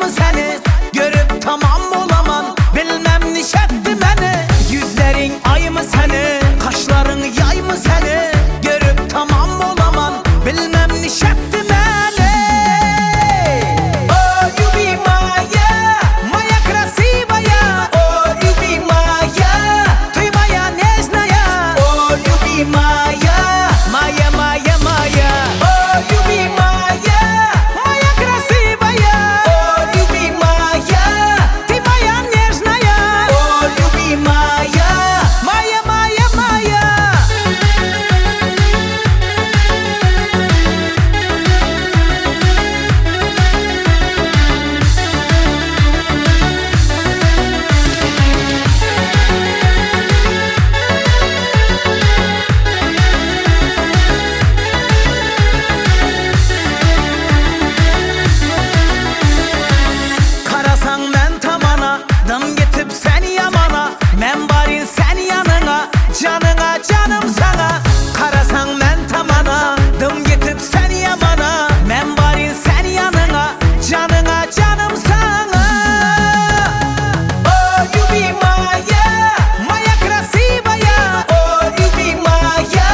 mı seni? Görüp tamam olaman, bilmem nişetti beni. Yüzlerin ay mı seni? Kaşların yay mı seni? Görüp tamam olaman, bilmem nişetti beni. Oh you be Maya, Maya красивая. Oh you be Maya, ты моя нежная. Oh you be Maya, Maya, Maya, Maya. Oh you be Maya, Maya красивая. Oh you be Maya, ты моя нежная. Oh you be Maya, Maya, Maya, Maya. Karasan men tamana, dım getip sen yamana. Men barin sen yanına, canına canım sana. Karasan men tamana, dım getip sen yamana. Men barin sen yanına, canına canım sana. Oh you be Maya, Maya красивая. Oh you be Maya,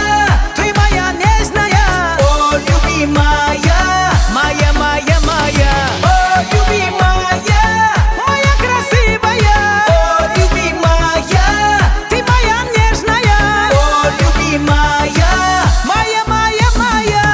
ты моя нежная. Oh you be Maya, Maya, Maya, Maya. Oh you be Maya, Maya красивая. Oh you be Maya, ты моя нежная. Oh you be Maya, Maya, Maya, Maya.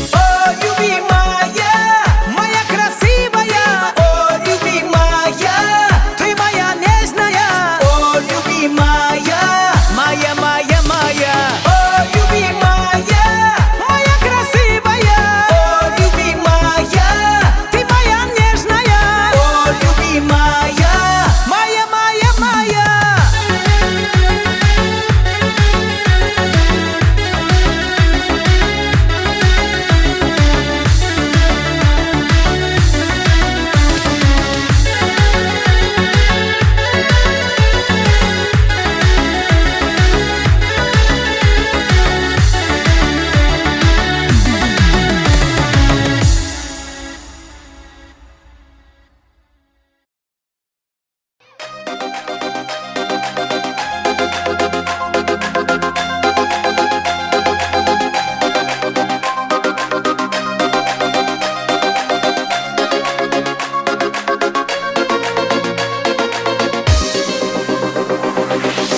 Oh you be Maya, Maya красивая. Oh you be Maya, ты моя нежная. Oh you be Maya, Maya, Maya, Maya. Oh you be Maya, Maya красивая. Oh you be Maya, ты моя нежная. Oh you be Maya, Maya, Maya, Maya.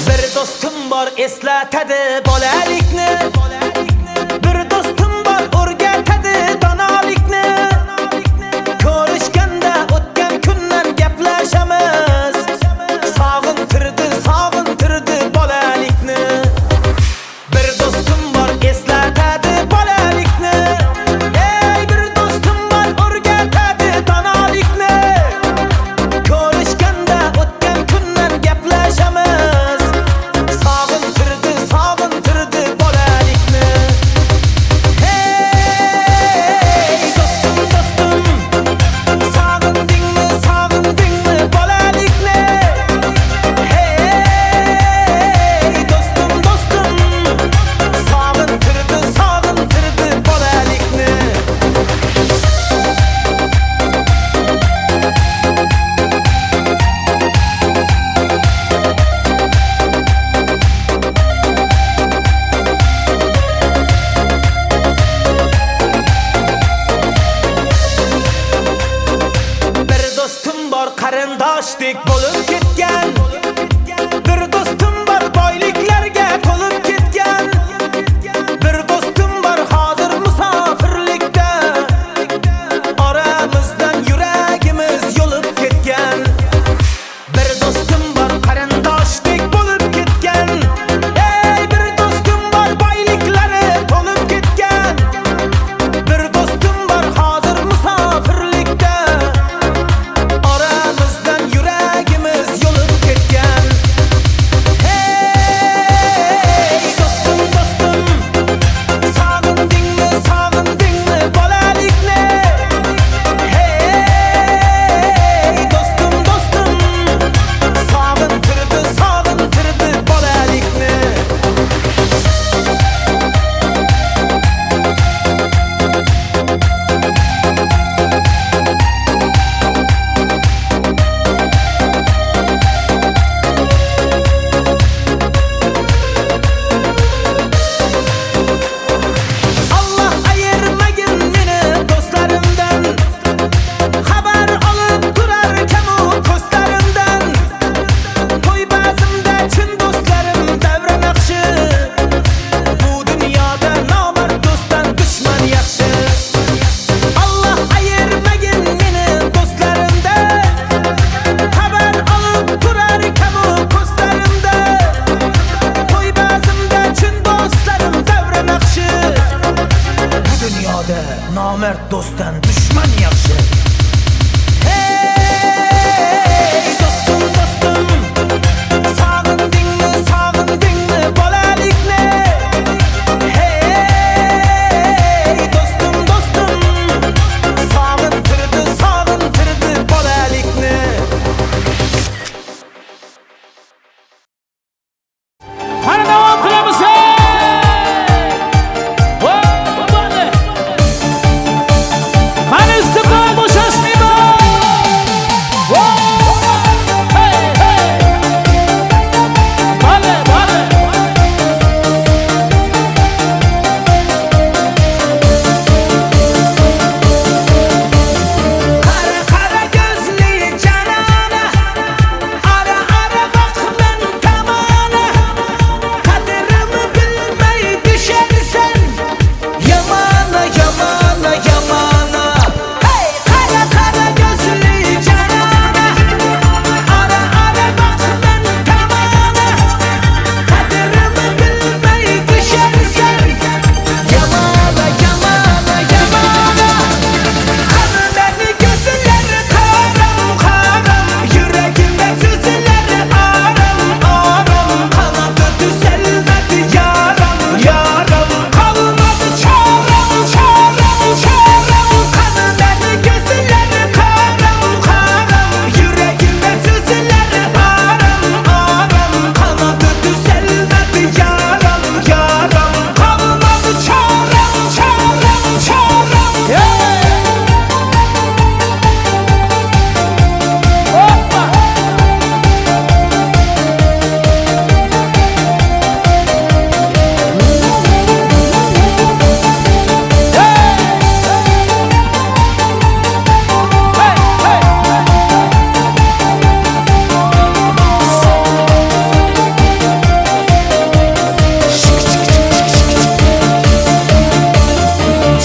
Bir dostum var eslatadi bolalikni. Bir dostum var o'rgatadi donolikni. Ko'rishganda o'tgan kundan gaplashamiz. Sog'intirdi bolalikni. Bir dostum var eslatadi bolalikni. Ey bir dostum var o'rgatadi donolikni. Ko'rishganda o'tgan kundan gaplashamiz. Sog'intirdi bolalikni. namert dostdan düşman yaxshi. Hey dostum dostum, sog'indingmi bolalikni? Hey dostum dostum, sog'intirdi bolalikni. Qani davom qilamiz. Qani istiqlol bo'shashmaydi. Hey hey. Bale bale. Qara qara gözli canana, ara ara bak men tamana. Kaderimi bilmey düşersen, yamana yamana yamana. Hey qara qara gözli canana, ara ara bak men tamana. Kaderimi bilmey düşersen, yamana yamana yamana. Kanı beni gözleri karam karam, yüreğimde sızıları aram aram. Kanadı düzelmedi yaram yaram, kalmadı çarem çarem çarem. Kanı beni gözleri karam karam, yüreğimde sızıları aram aram. Kanadı düzelmedi yaram yaram, kalmadı çarem çarem çarem. Hoppa.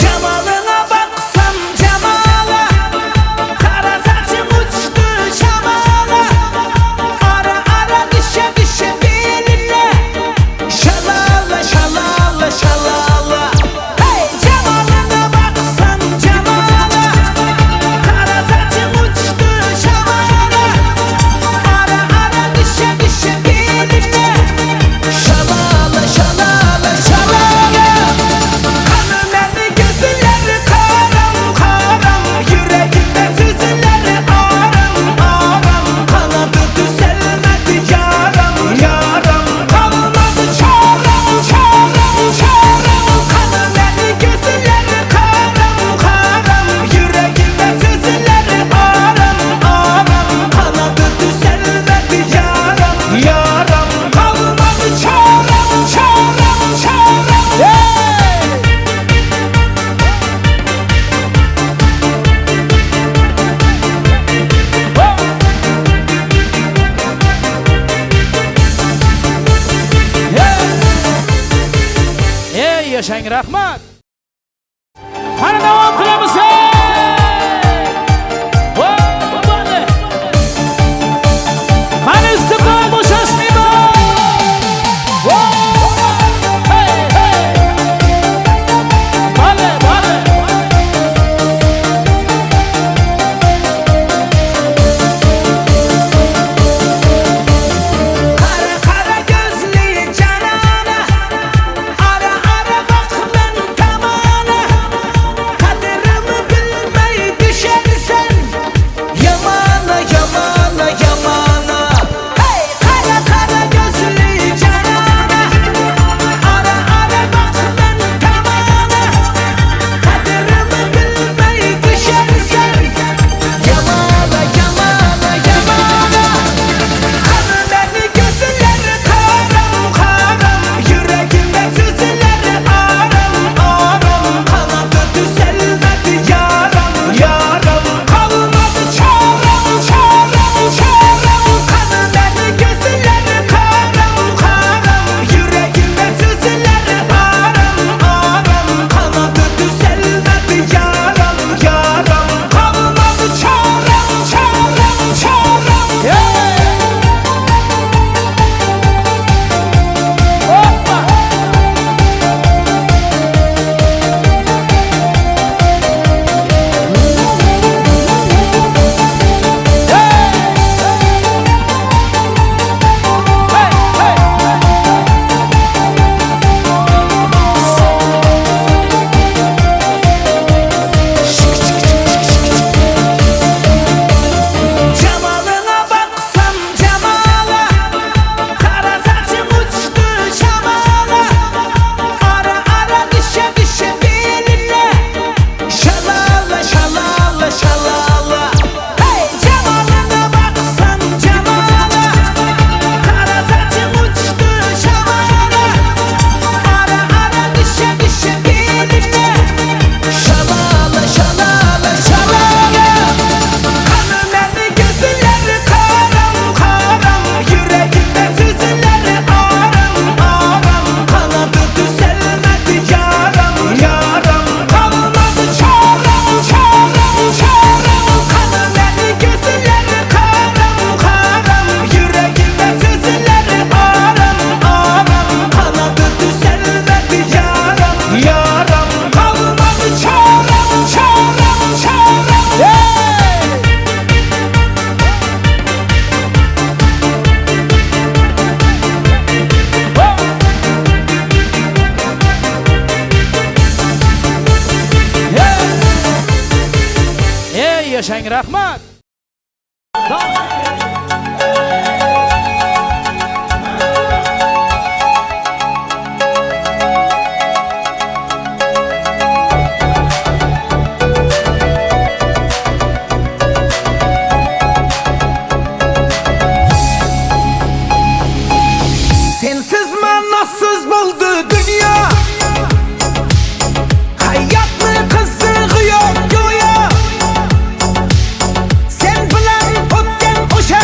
Cemalına baksam cemala, kara saçım uçtu şamala. Ara ara düşe düşe beline, şalala şalala şalala. Hey cemalına baksam cemala, kara saçım uçtu şamala. Ara ara düşe düşe beline, şalala şalala şalala. Kanı beni gözleri karam karam, yüreğimde sızıları aram aram. Kanadı düzelmedi yaram yaram, kalmadı çarem çarem çarem. Kanı beni gözleri karam karam, yüreğimde sızıları aram aram. Kanadı düzelmedi yaram yaram, kalmadı çarem çarem çarem. Ey yaşang rahmat. Qani davom qilamiz. Qani istiqlol bo'shashmaydi. Hey hey. Bale bale. Kara kara gözli canana, ara ara bak men tamana. Kaderimi bil yaşang, rahmat. Sensiz manasız buldu dünya. Hayatlı kızığı yok güya. Sen bilen ötken o'sha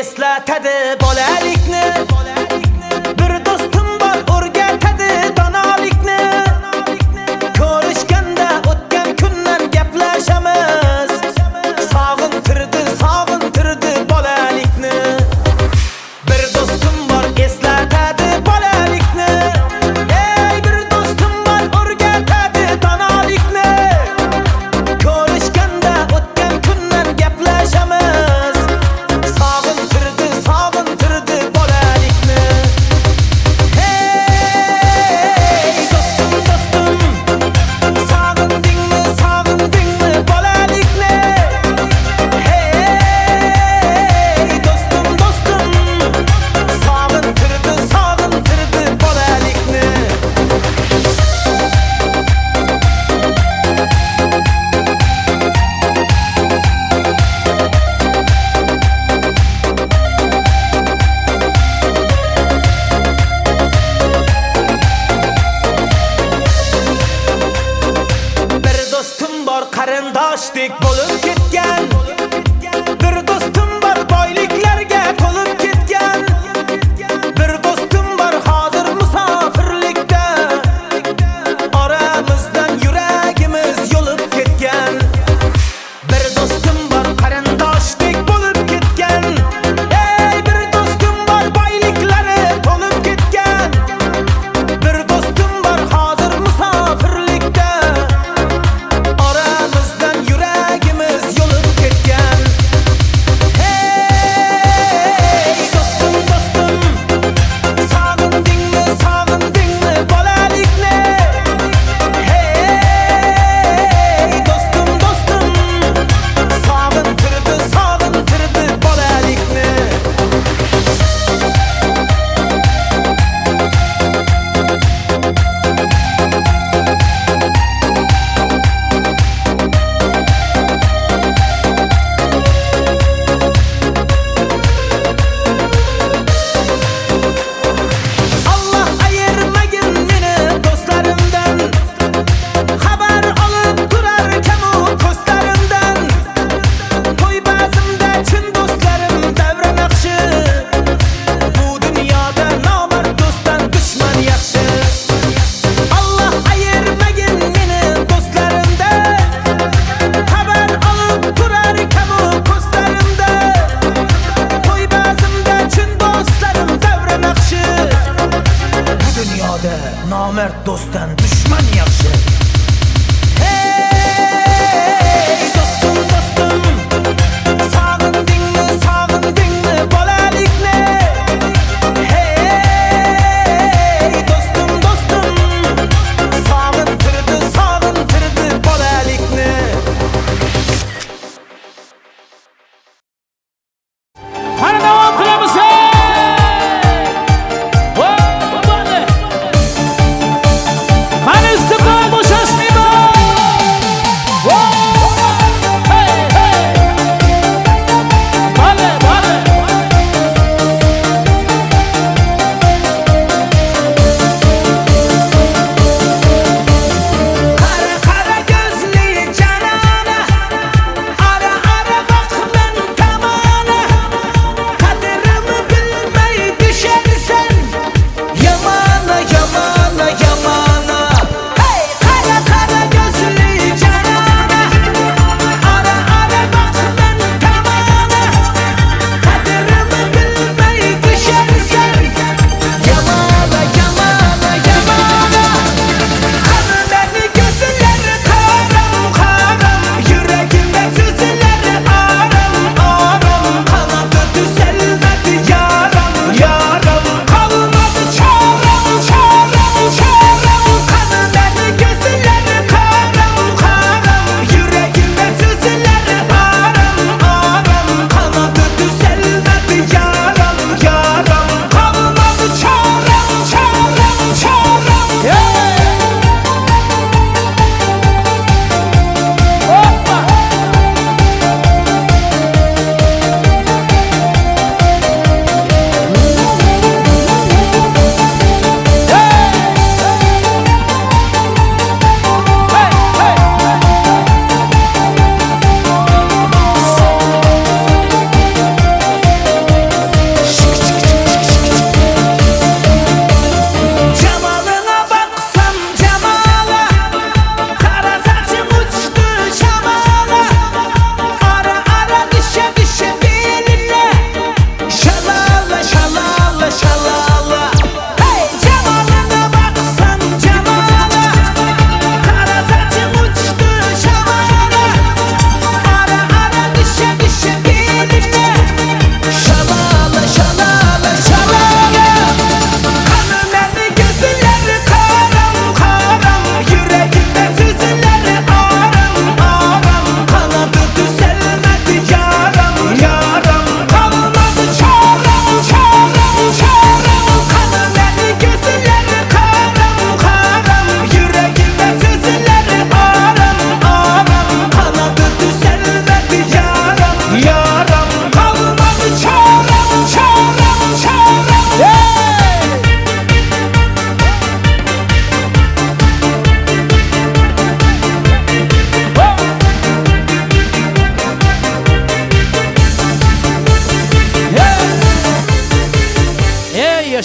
eslatadi bolalikni. Bir do'stim bor o'rgatadi donolikni. Ko'rishganda o'tgan kundan gaplashamiz. Sog'intirdi bolalikni. Bir do'stim bor eslatadi bolalikni. Ey bir do'stim bor o'rgatadi donolikni. Ko'rishganda o'tgan kundan gaplashamiz. Sog'intirdi bolalikni. Hey do'stim sog'indingmi bolalikni? Hey do'stim sog'intirdi bolalikni. Bir do'stim bor qarindoshdek bo'lib ketgan. Bir do'stim bor boyliklarga to'lib ketgan. Bir do'stim bor hozir musofirlikda. Oramizdan yuragimiz yo'lib ketgan. Bir do'stim bor qarindoshdek bo'lib ketgan. Ey bir do'stim bor boyliklari to'lib ketgan. Bir do'stim bor hozir musofirlikda. Oramizdan yuragimiz yo'lib ketgan.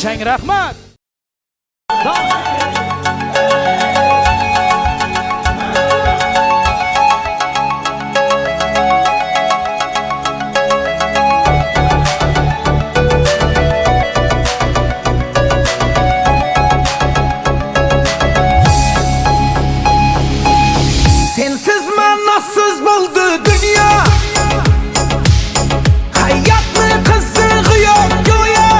yaşang, rahmat. Sensiz ma'nosiz bo'ldi dunyo. Hayotni qiziq yo'q go'yo.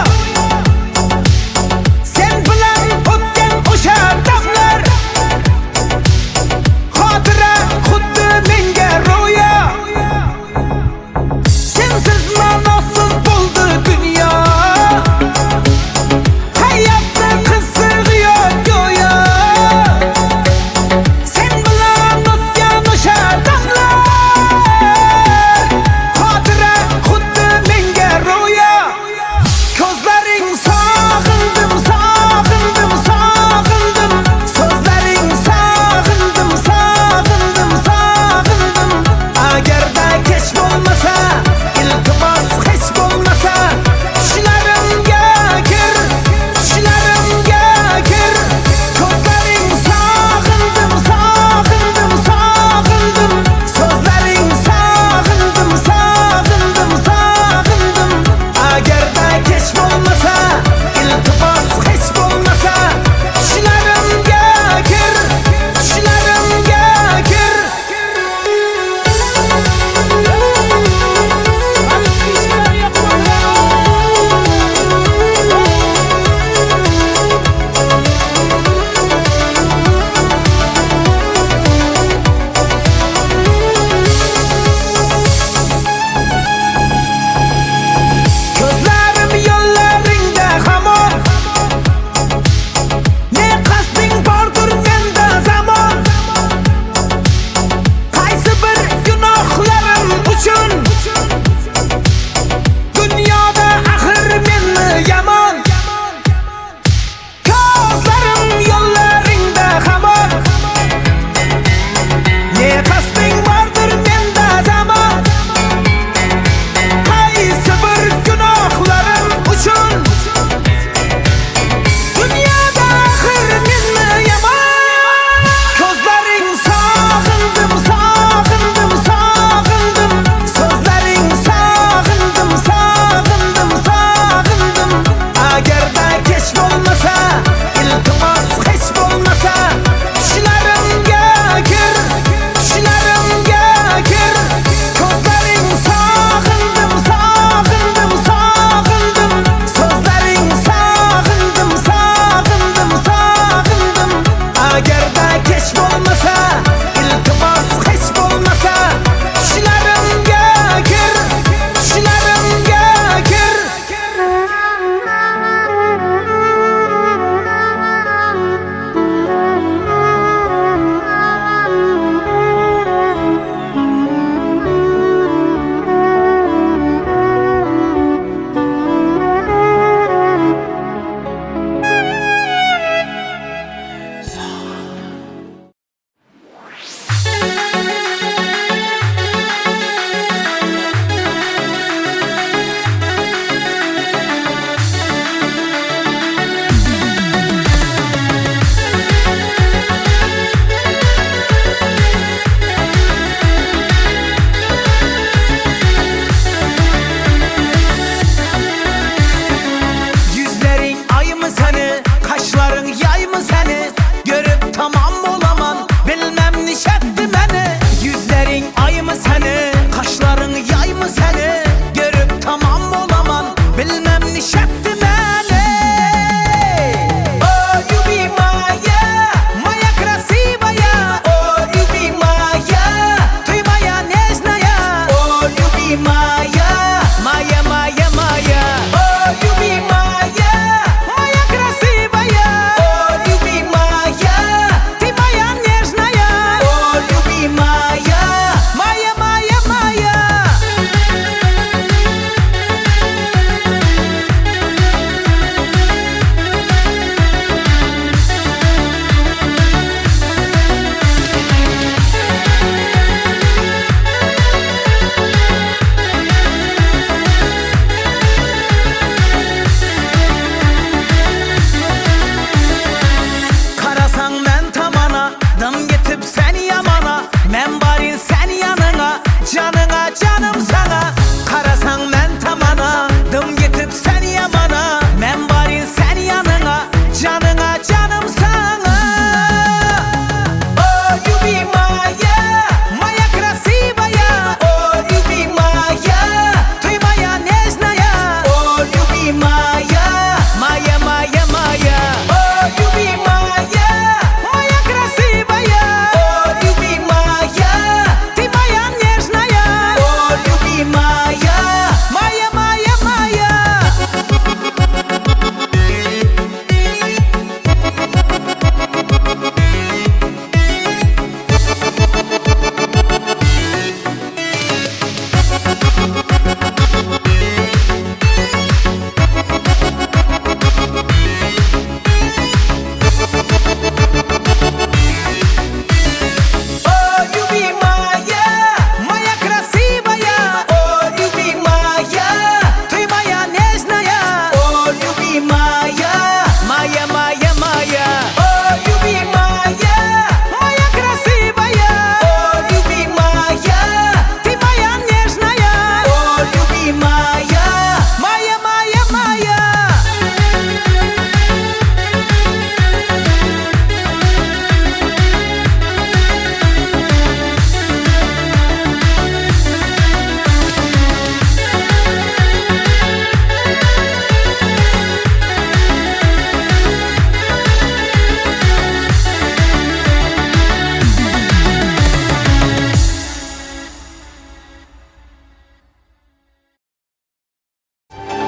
seni yamana, men bari sen yanına, canına canım sana. Karasan men tamana, dım yetip seni yamana, men bari sen yanına, canına canım sana. Oh you be Maya, Maya красивая. Oh you be Maya, ты моя нежная. Oh you be Maya, Maya Maya Maya. Oh you be Maya, Maya красивая. Oh you be Maya, ты моя нежная. Oh you be Maya, Maya Maya Maya. Oh you be Maya, Maya красивая. Oh you be Maya, ты моя нежная. Oh you be Maya, Maya Maya Maya. Oh you be Maya, Maya красивая. Oh you be Maya, ты моя нежная. Oh you be Maya, Maya Maya Maya.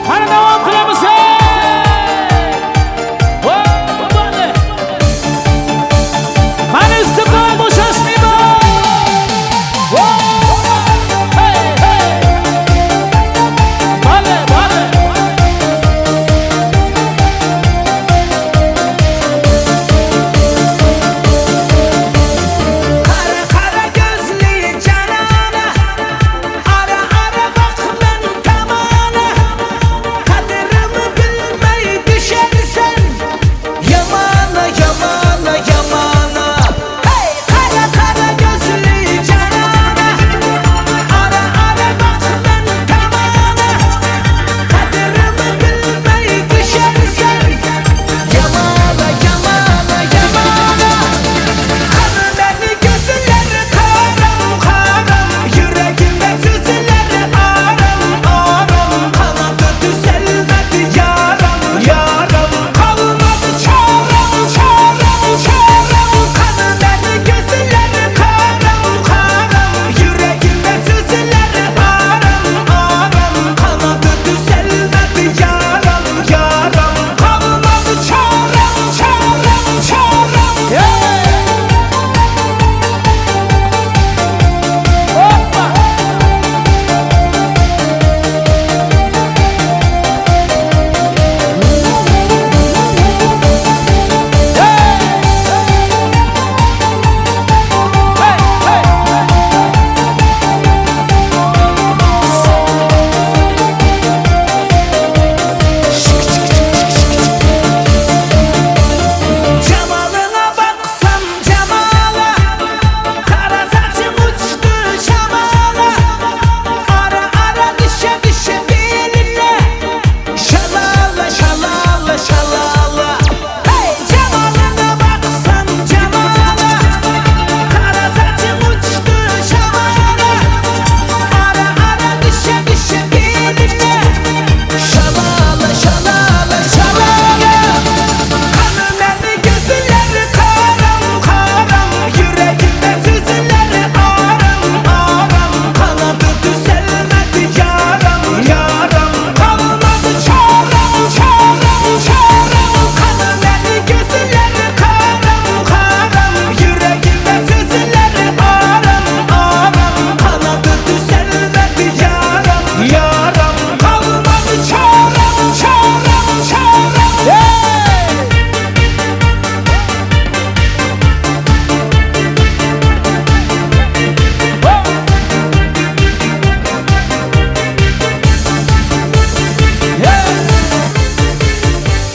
Hadi devam kılaması. Bale. Hani istikrar boşasmayma. Hey hey. Bale bale. Kara kara gözlü canana, ara ara bak ben tamana. Kaderimi bilmeyi düşersen, yamana yamana yamana. Hey kara kara gözlü canana, ara ara bak ben tamana. Kaderimi bilmeyi düşersen, yamana yamana yamana. Kanı beni gözleri karam karam, yüreğimde sızıları aram aram. Kanadı düzelmedi yaram yaram, kalmadı çarem çarem çarem. Kanı beni gözleri karam karam, yüreğimde sızıları aram aram. Kanadı düzelmedi yaram yaram, kalmadı çarem çarem çarem. Hoppa. Cemalına baksam cemala, kara saçım uçtu şamala. Ara ara düşe düşe beline, şalala şalala şalala. Hey cemalına baksam cemala, kara saçım uçtu şamala. Ara ara düşe düşe beline, şalala şalala şalala. Kanı beni gözleri karam karam, yüreğimde sızıları aram aram. Kanadı düzelmedi yaram yaram, kalmadı çarem çarem çarem. Kanı beni gözleri karam karam, yüreğimde sızıları aram aram. Kanadı düzelmedi yaram yaram, kalmadı çarem çarem çarem.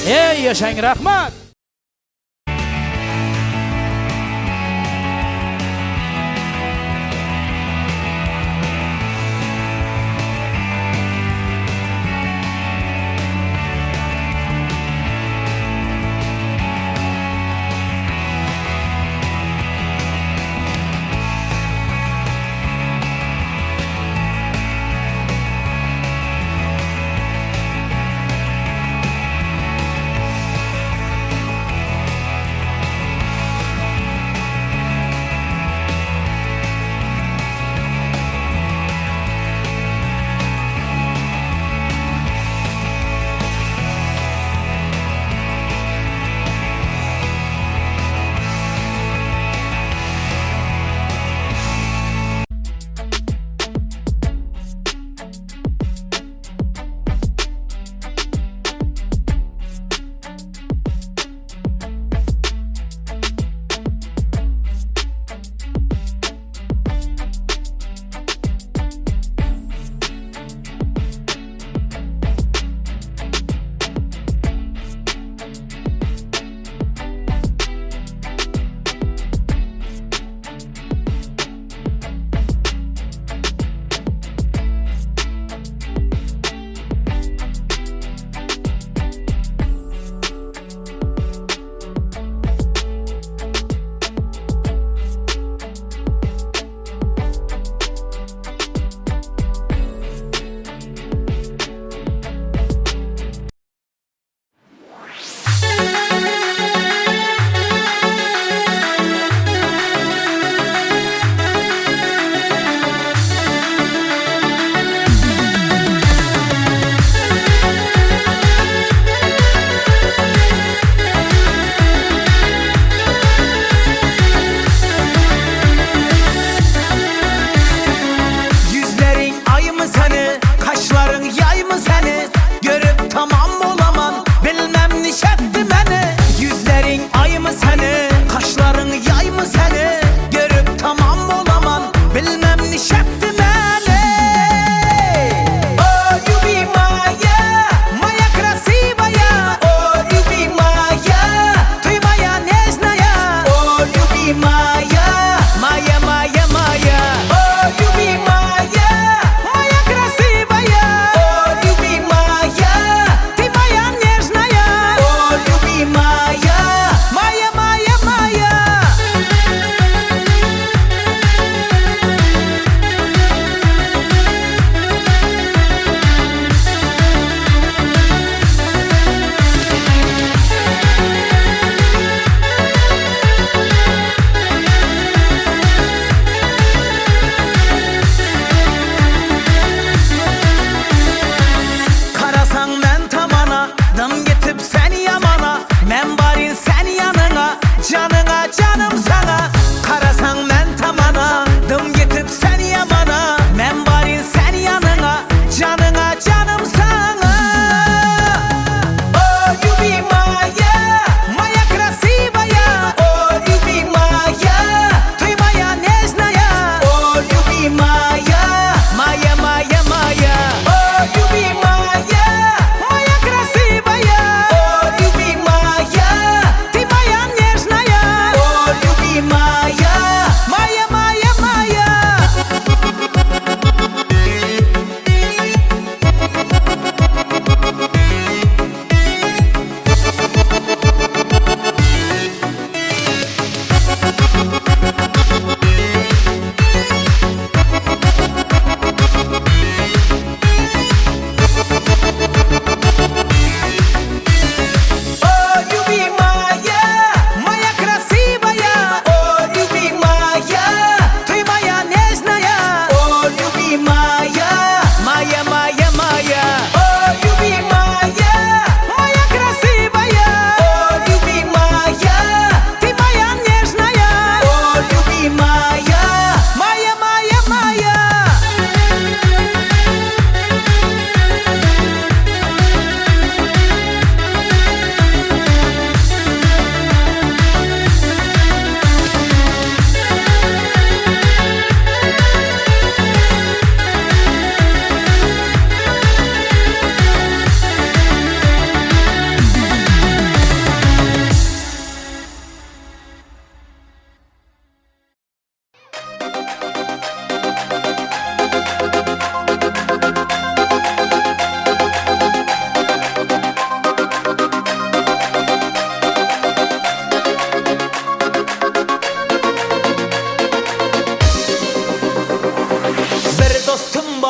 Ey, yaşayın rahmat.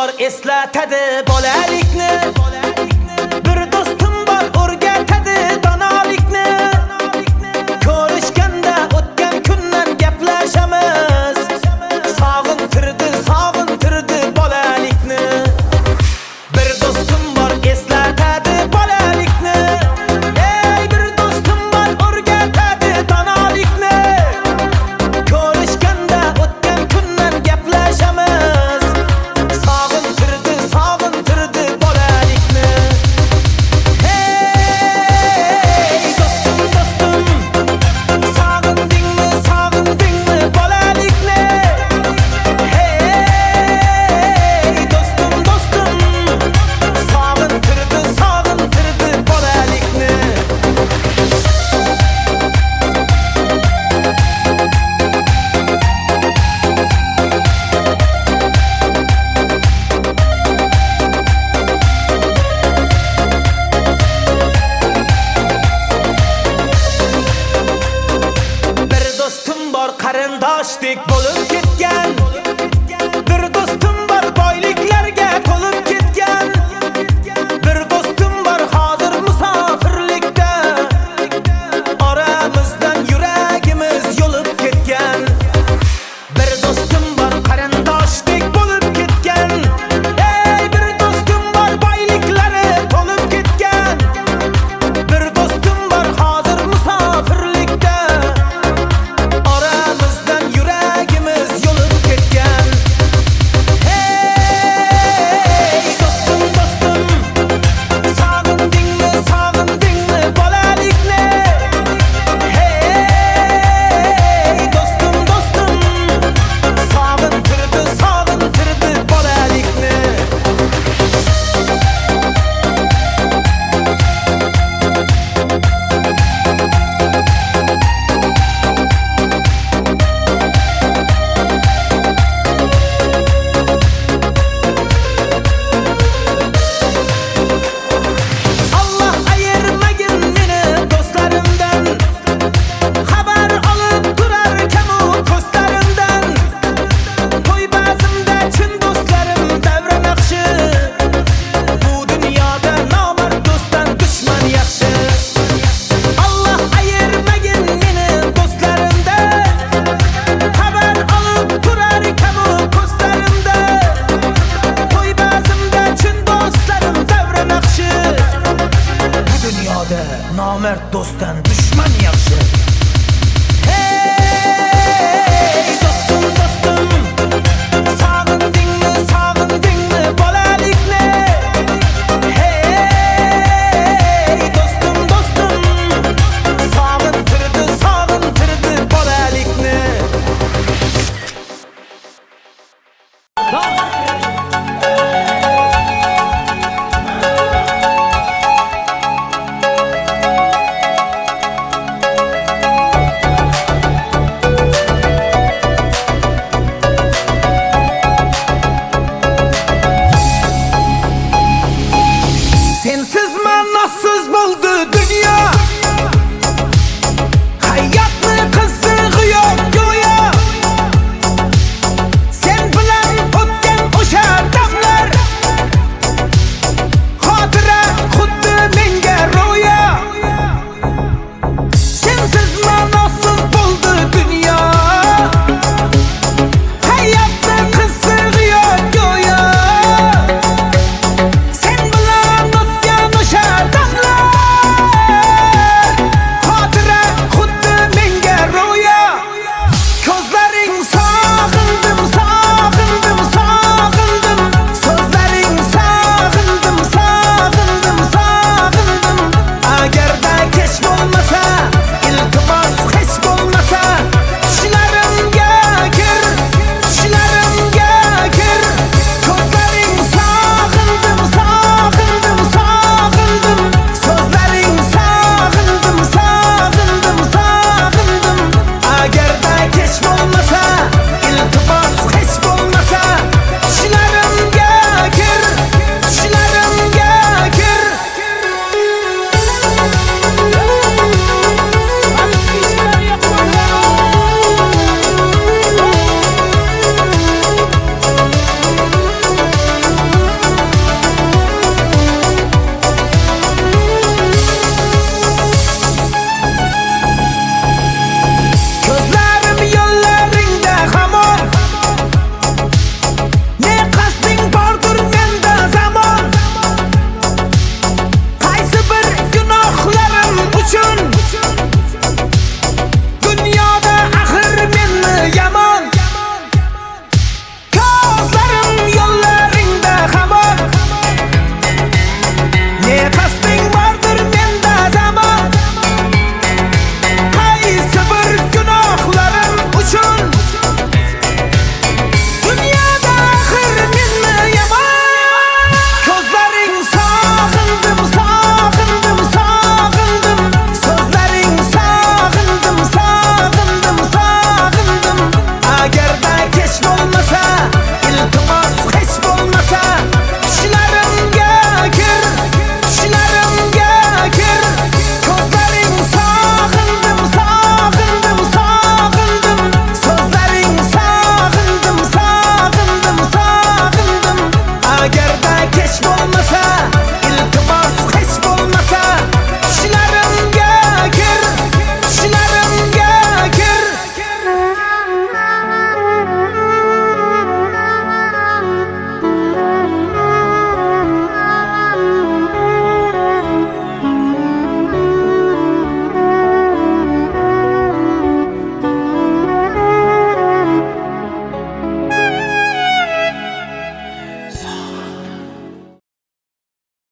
bor eslatadi bolalikni